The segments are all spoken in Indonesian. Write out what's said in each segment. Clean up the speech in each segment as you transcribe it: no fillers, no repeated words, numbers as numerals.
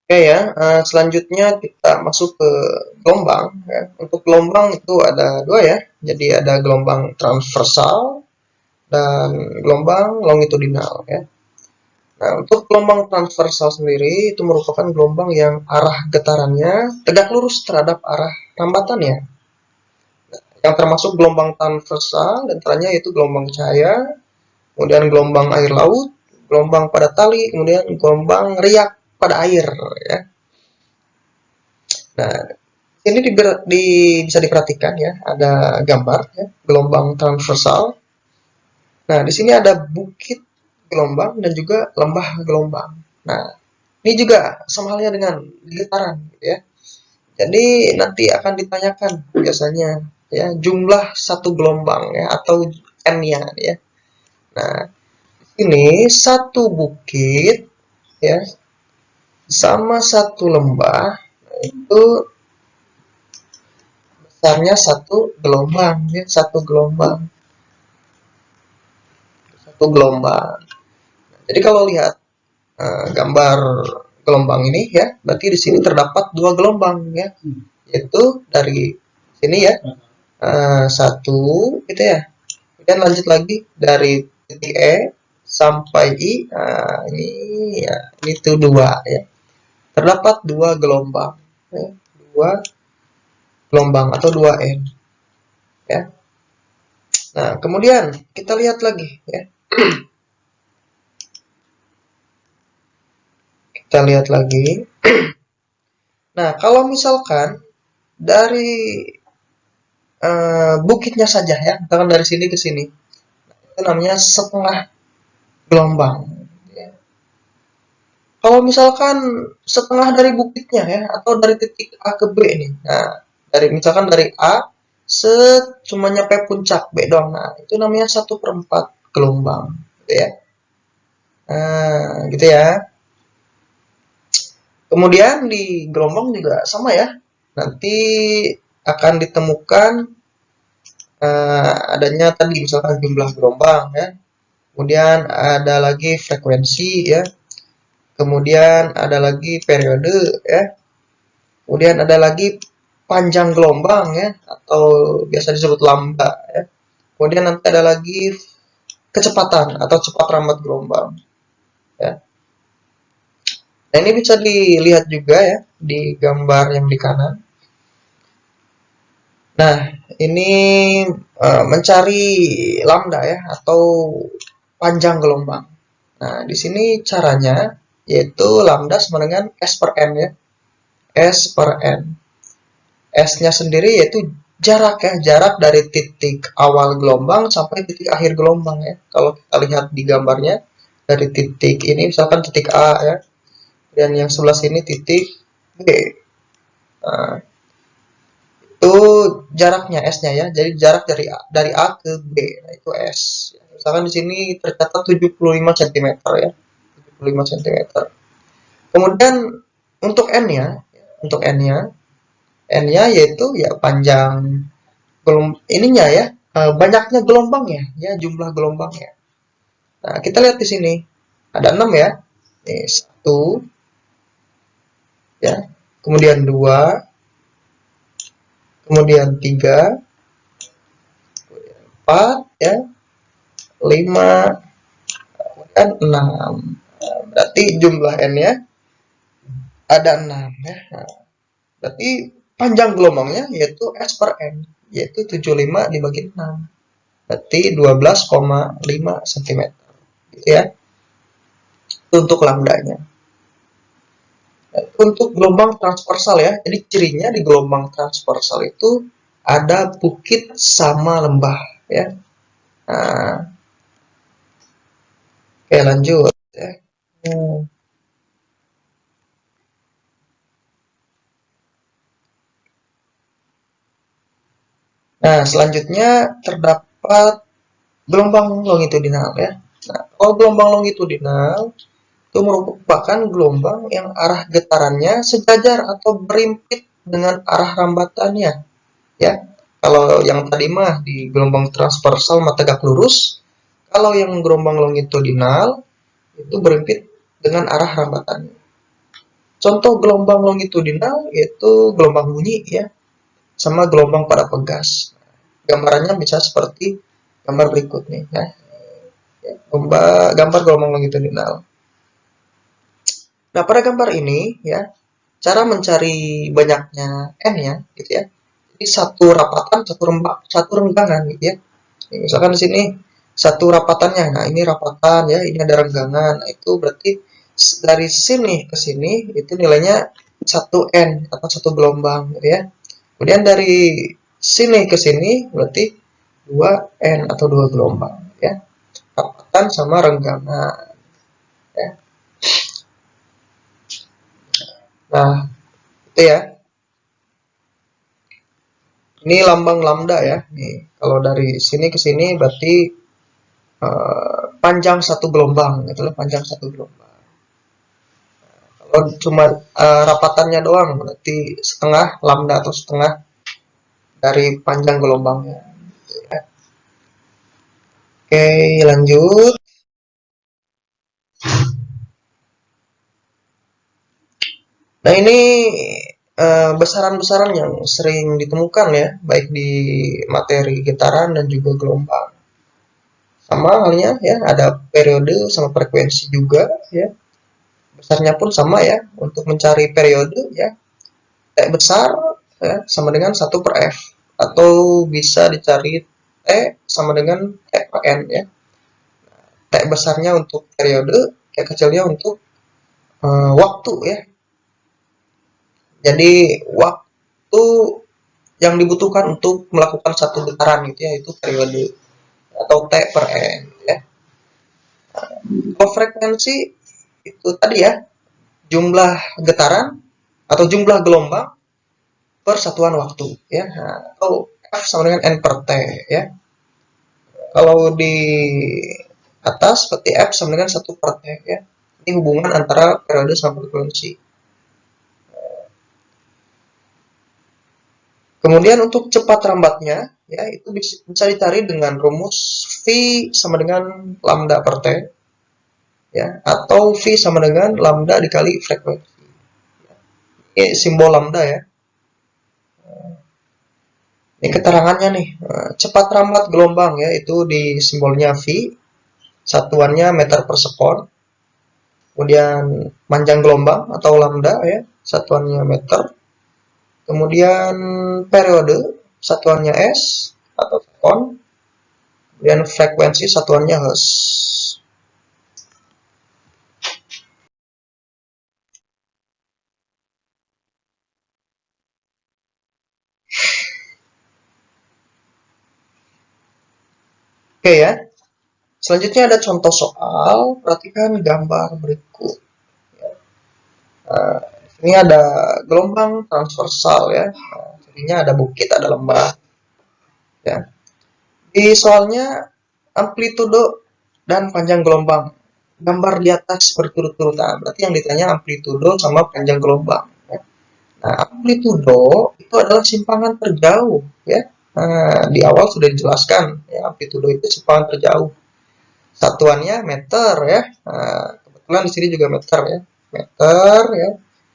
Oke ya, selanjutnya kita masuk ke gelombang. Ya. Untuk gelombang itu ada dua ya. Jadi ada gelombang transversal dan gelombang longitudinal ya. Nah, untuk gelombang transversal sendiri itu merupakan gelombang yang arah getarannya tegak lurus terhadap arah rambatannya. Yang termasuk gelombang transversal dan antaranya yaitu gelombang cahaya, kemudian gelombang air laut, gelombang pada tali, kemudian gelombang riak pada air ya. Nah, ini bisa diperhatikan ya, ada gambar ya, gelombang transversal. Nah, di sini ada bukit gelombang dan juga lembah gelombang. Nah, ini juga sama halnya dengan getaran gitu ya. Jadi nanti akan ditanyakan biasanya ya jumlah satu gelombang ya atau n-nya ya. Nah, ini satu bukit ya sama satu lembah itu besarnya satu gelombang ya, satu gelombang. Jadi kalau lihat gambar gelombang ini ya, berarti di sini terdapat dua gelombang ya, yaitu dari sini ya satu gitu ya. Kemudian lanjut lagi dari titik E sampai I, ini ya, itu dua ya. Terdapat dua gelombang, ya, dua gelombang atau dua N ya. Nah, kemudian kita lihat lagi ya. Kita lihat lagi. Nah, kalau misalkan dari bukitnya saja ya, misalkan dari sini ke sini, itu namanya setengah gelombang. Ya. Kalau misalkan setengah dari bukitnya ya, atau dari titik A ke B nih, nah misalkan dari A cuma nyampe puncak B doang, nah itu namanya 1/4 gelombang, gitu ya. Nah, gitu ya. Kemudian di gelombang juga sama ya. Nanti akan ditemukan adanya tadi misalkan jumlah gelombang ya. Kemudian ada lagi frekuensi ya. Kemudian ada lagi periode ya. Kemudian ada lagi panjang gelombang ya atau biasa disebut lambda ya. Kemudian nanti ada lagi kecepatan atau cepat rambat gelombang ya. Nah, ini bisa dilihat juga ya di gambar yang di kanan. Nah, ini mencari lambda ya atau panjang gelombang. Nah, di sini caranya yaitu lambda sama dengan S per N ya. S per N. S-nya sendiri yaitu jarak ya, jarak dari titik awal gelombang sampai titik akhir gelombang ya. Kalau kita lihat di gambarnya dari titik ini misalkan titik A ya, dan yang sebelah sini titik B. Nah, itu jaraknya S-nya ya. Jadi jarak dari A ke B, nah itu S. Misalkan di sini tercatat 75 cm ya. 75 cm. Kemudian untuk N-nya, N-nya yaitu ya panjang ininya ya, banyaknya gelombangnya ya, jumlah gelombangnya. Nah, kita lihat di sini. Ada 6 ya. Nih, 1 ya. Kemudian 2, kemudian 3, 4 ya, 5, kemudian 6. Nah, berarti jumlah N-nya ada 6 ya. Nah, berarti panjang gelombangnya yaitu S per N, yaitu 75 dibagi 6. Berarti 12,5 cm. Gitu ya. Untuk lambdanya. Untuk gelombang transversal ya. Jadi cirinya di gelombang transversal itu ada bukit sama lembah ya. Nah, oke lanjut ya. Nah, selanjutnya terdapat gelombang longitudinal ya. Nah, kalau gelombang longitudinal itu merupakan gelombang yang arah getarannya sejajar atau berimpit dengan arah rambatannya ya. Kalau yang tadi mah di gelombang transversal mah tegak lurus, kalau yang gelombang longitudinal itu berimpit dengan arah rambatannya. contoh gelombang longitudinal yaitu gelombang bunyi ya, sama gelombang pada pegas. Gambarannya bisa seperti gambar berikut nih ya. Gambar gelombang longitudinal. Nah, pada gambar ini ya, cara mencari banyaknya n ya, gitu ya. Jadi satu rapatan, satu renggangan gitu ya. Misalkan di sini satu rapatannya. Nah, ini rapatan ya, ini ada renggangan. Nah, itu berarti dari sini ke sini itu nilainya 1n atau satu gelombang gitu ya. Kemudian dari sini ke sini berarti 2n atau dua gelombang ya. Rapatan sama renggangan ya. Nah, itu ya. Ini lambang lambda ya. Nih, kalau dari sini ke sini berarti panjang satu gelombang, itulah panjang satu gelombang. Kalau cuma rapatannya doang berarti setengah lambda atau setengah dari panjang gelombangnya. Oke, lanjut. Nah, ini besaran-besaran yang sering ditemukan ya, baik di materi getaran dan juga gelombang. Sama halnya ya, ada periode sama frekuensi juga ya. Besarnya pun sama ya, untuk mencari periode ya. T besar ya, sama dengan 1/f atau bisa dicari T sama dengan T per N ya. T besarnya untuk periode, T kecilnya untuk waktu ya. Jadi waktu yang dibutuhkan untuk melakukan satu getaran gitu ya, itu periode atau T per N ya. Kalau frekuensi itu tadi ya, jumlah getaran atau jumlah gelombang per satuan waktu ya. Nah, atau F sama dengan N per T ya. Kalau di atas seperti F sama dengan 1 per T ya. Ini hubungan antara periode sama frekuensi. Kemudian untuk cepat lambatnya ya, itu bisa dicari dengan rumus V sama dengan lambda per T ya, atau V sama dengan lambda dikali frekuensi. Ini simbol lambda ya. Ini keterangannya nih, cepat lambat gelombang ya, itu di simbolnya V, satuannya meter per sekon. Kemudian panjang gelombang atau lambda ya, satuannya meter. Kemudian periode, satuannya S atau sekon. Kemudian frekuensi, satuannya Hz. Oke ya. Selanjutnya ada contoh soal, perhatikan gambar berikut. Nah, ini ada gelombang transversal ya. Nah, jadinya ada bukit, ada lembah. Ya. Di soalnya amplitudo dan panjang gelombang. Gambar di atas berturut-turut. Nah, berarti yang ditanya amplitudo sama panjang gelombang. Ya. Nah, amplitudo itu adalah simpangan terjauh ya. Nah, di awal sudah dijelaskan ya, amplitudo itu simpangan terjauh. Satuannya meter ya. Nah, kebetulan di sini juga meter ya. Meter ya.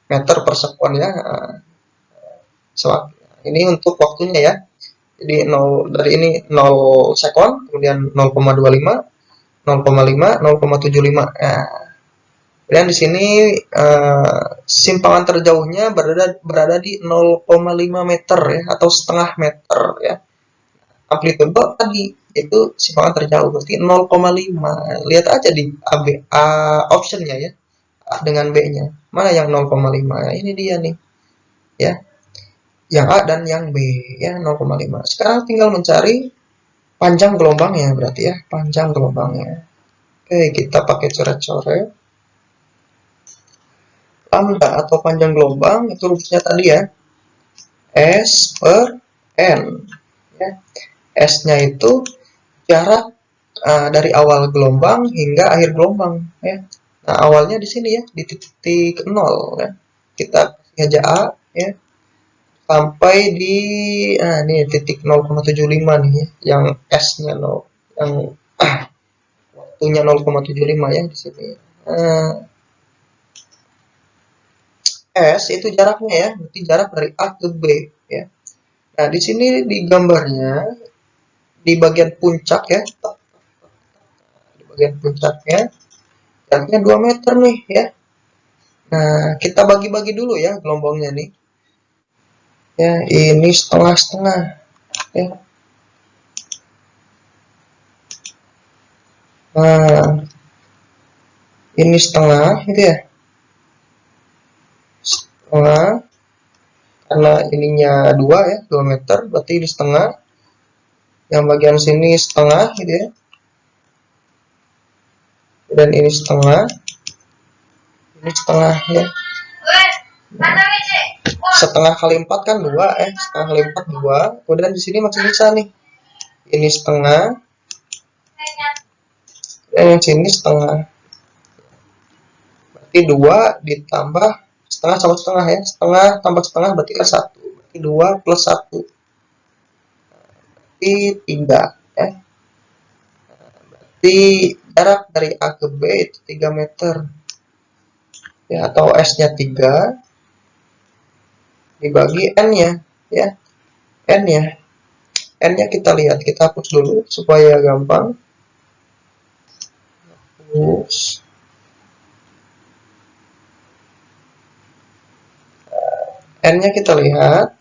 Meter per sekon ya. Nah, ini untuk waktunya ya. Jadi 0 dari ini 0 sekon, kemudian 0,25, 0,5, 0,75. Nah, kemudian di sini simpangan terjauhnya berada di 0,5 meter ya, atau setengah meter ya. Amplitudo tadi itu simpangan terjauh berarti 0,5. Lihat aja di optionnya ya, A dengan B-nya. Mana yang 0,5? Nah, ini dia nih. Ya. Yang A dan yang B ya, 0,5. Sekarang tinggal mencari panjang gelombangnya berarti ya, panjang gelombangnya. Oke, kita pakai coret-coret. Lambda atau panjang gelombang itu rumusnya tadi ya, S per N ya. S-nya itu jarak dari awal gelombang hingga akhir gelombang ya. Nah, awalnya di sini ya, di titik 0 ya. Kita kasih aja A ya, sampai di ini titik 0,75 nih ya, yang S-nya 0, yang waktunya 0,75 ya di sini. S itu jaraknya ya, berarti jarak dari A ke B ya. Nah, di sini di gambarnya di bagian puncak ya, di bagian puncaknya jaraknya 2 meter nih ya. Nah, kita bagi-bagi dulu ya gelombangnya nih. Ya, ini setengah-setengah ya. Nah, ini setengah gitu ya. Setengah karena ininya 2 ya, 2 meter berarti ini setengah. Yang bagian sini setengah gitu ya. Dan ini setengah. Ini setengah ya. Setengah kali 4 kan 2 setengah kali 4 2. Kemudian di sini masih bisa nih. Ini setengah. Dan yang sini setengah. Berarti 2 ditambah setengah sama setengah ya. Setengah tambah setengah berarti kan 1. Berarti 2 plus 1. Berarti 3 ya. Berarti jarak dari A ke B itu 3 meter. Ya, atau S-nya 3 dibagi N-nya ya. N-nya. N-nya kita lihat, kita hapus dulu supaya gampang. Hapus. N-nya kita lihat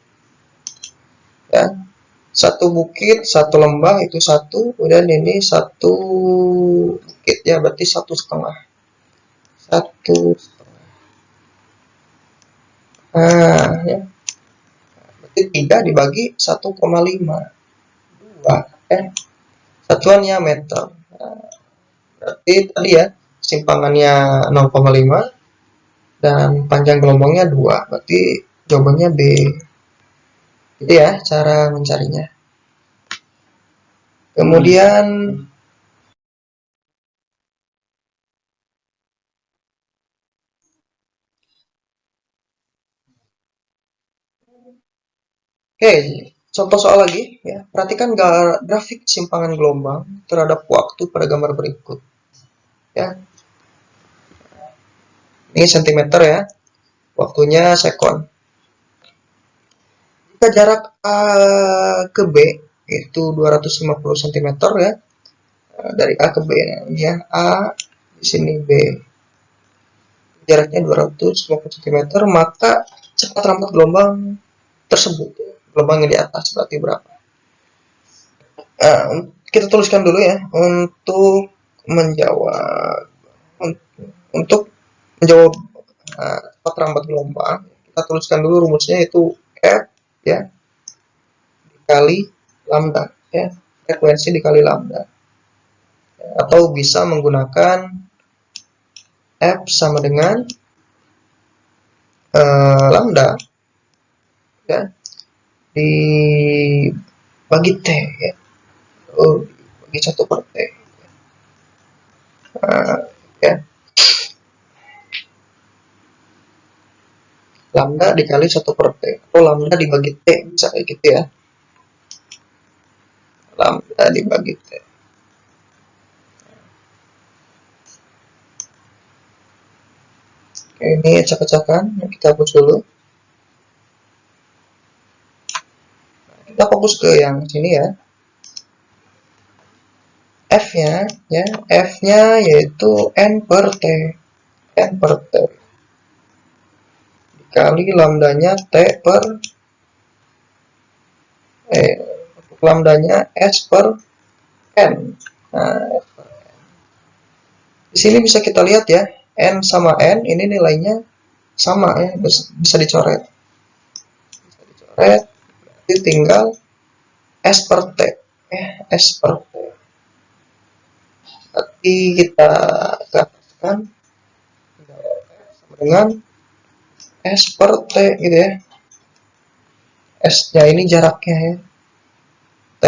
ya. Satu bukit, satu lembah itu satu, kemudian ini satu bukit ya, berarti 1,5. 1,5. Nah, ya. Berarti 3 dibagi 1,5. 2 satuannya meter. Nah, berarti tadi ya, simpangannya 0,5 dan panjang gelombangnya 2. Berarti jawabannya B. Itu ya cara mencarinya. Kemudian oke, contoh soal lagi ya. Perhatikan grafik simpangan gelombang terhadap waktu pada gambar berikut. Ya, ini sentimeter ya. Waktunya sekon. Jika jarak A ke B itu 250 cm ya. Dari A ke B ya. A di sini B. Jaraknya 250 cm, maka cepat lambat gelombang tersebut. Gelombang yang di atas berarti berapa? Kita tuliskan dulu ya untuk menjawab untuk menjawab cepat lambat gelombang. Kita tuliskan dulu rumusnya itu F ya dikali lambda ya, frekuensi dikali lambda, atau bisa menggunakan F sama dengan lambda ya dibagi T ya, bagi 1/T ya, lambda dikali 1/T atau lambda dibagi T, bisa kayak gitu ya, lambda dibagi T. Oke, ini acak-acakan, kita hapus dulu. Kita fokus ke yang sini ya. F-nya ya, F-nya yaitu N/T. N/T dikali lambdanya T per untuk lambdanya S/N. Nah, di sini bisa kita lihat ya, N sama N ini nilainya sama ya, bisa dicoret. Bisa dicoret, berarti tinggal S/T. S/T. Berarti kita katakan sama dengan S/T gitu ya. S-nya ini jaraknya ya. T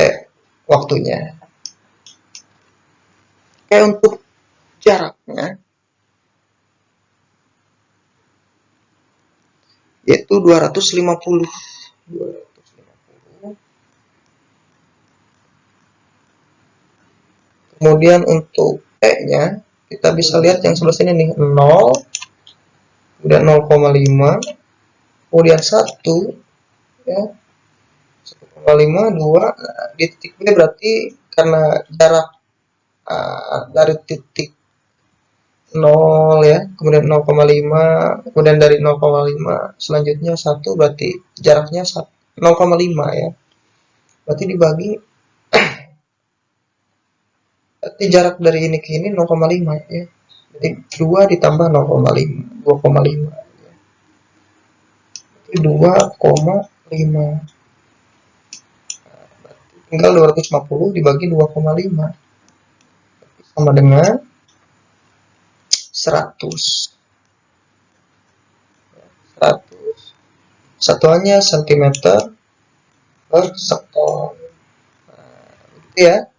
waktunya. Oke, untuk jaraknya yaitu 250. Kemudian untuk T-nya kita bisa lihat yang sebelah sini nih, 0, kemudian 0,5, kemudian 1 ya, 1,5, 2. Nah, di titik B berarti karena jarak dari titik 0 ya, kemudian 0,5, kemudian dari 0,5 selanjutnya 1, berarti jaraknya 0,5 ya. Berarti dibagi, berarti jarak dari ini ke ini 0,5 ya. Jadi 2 ditambah 0,5, 2,5. Berarti 2,5. Tinggal 250 dibagi 2,5 sama dengan 100. 100. Satuannya cm per sektor. Gitu ya.